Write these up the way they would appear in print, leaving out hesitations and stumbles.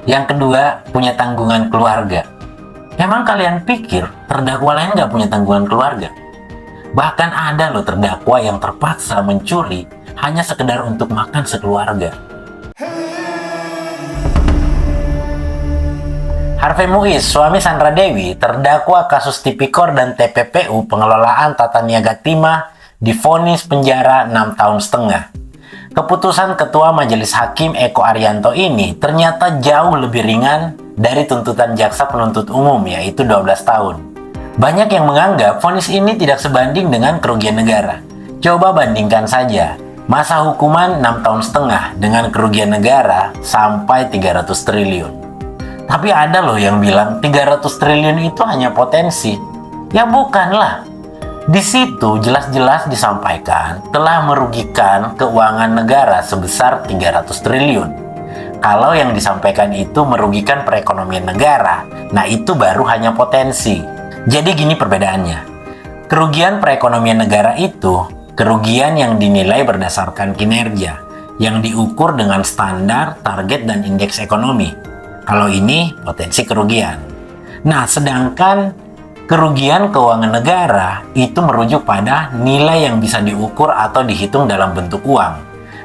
Yang kedua, punya tanggungan keluarga. Emang kalian pikir terdakwa lain nggak punya tanggungan keluarga? Bahkan ada loh terdakwa yang terpaksa mencuri hanya sekedar untuk makan sekeluarga. Harvey Muiz, suami Sandra Dewi, terdakwa kasus Tipikor dan TPPU pengelolaan tata niaga timah, divonis penjara 6,5 tahun. Keputusan Ketua Majelis Hakim Eko Arianto ini ternyata jauh lebih ringan dari tuntutan jaksa penuntut umum, yaitu 12 tahun. Banyak yang menganggap vonis ini tidak sebanding dengan kerugian negara. Coba bandingkan saja, masa hukuman 6,5 tahun dengan kerugian negara sampai 300 triliun. Tapi ada loh yang bilang 300 triliun itu hanya potensi. Ya bukanlah. Di situ jelas-jelas disampaikan telah merugikan keuangan negara sebesar 300 triliun. Kalau yang disampaikan itu merugikan perekonomian negara, nah itu baru hanya potensi. Jadi gini perbedaannya. Kerugian perekonomian negara itu kerugian yang dinilai berdasarkan kinerja, yang diukur dengan standar, target, dan indeks ekonomi. Kalau ini potensi kerugian. Nah, sedangkan kerugian keuangan negara itu merujuk pada nilai yang bisa diukur atau dihitung dalam bentuk uang.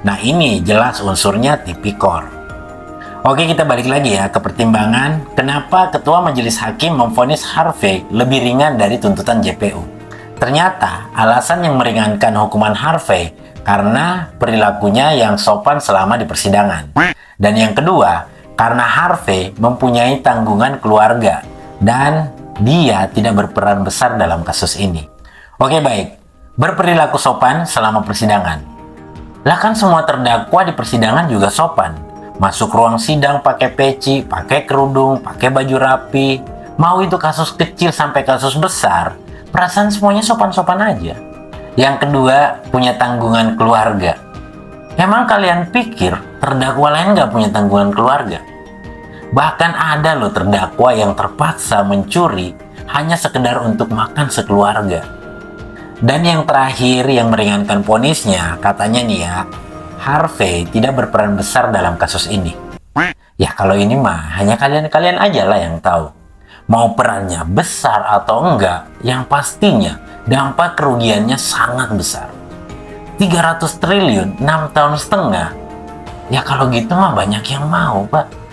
Nah, ini jelas unsurnya tipikor. Oke, kita balik lagi ya ke pertimbangan kenapa Ketua Majelis Hakim memvonis Harvey lebih ringan dari tuntutan JPU. Ternyata alasan yang meringankan hukuman Harvey karena perilakunya yang sopan selama di persidangan. Dan yang kedua, karena Harvey mempunyai tanggungan keluarga dan dia tidak berperan besar dalam kasus ini. Oke, baik. Berperilaku sopan selama persidangan. Lah kan semua terdakwa di persidangan juga sopan. Masuk ruang sidang pakai peci, pakai kerudung, pakai baju rapi. Mau itu kasus kecil sampai kasus besar, perasaan semuanya sopan-sopan aja. Yang kedua, punya tanggungan keluarga. Emang kalian pikir terdakwa lain nggak punya tanggungan keluarga? Bahkan ada loh terdakwa yang terpaksa mencuri hanya sekedar untuk makan sekeluarga. Dan yang terakhir yang meringankan vonisnya, katanya nih ya, Harvey tidak berperan besar dalam kasus ini. Ya kalau ini mah hanya kalian-kalian aja lah yang tahu. Mau perannya besar atau enggak, yang pastinya dampak kerugiannya sangat besar. 300 triliun, 6,5 tahun. Ya kalau gitu mah banyak yang mau, Pak.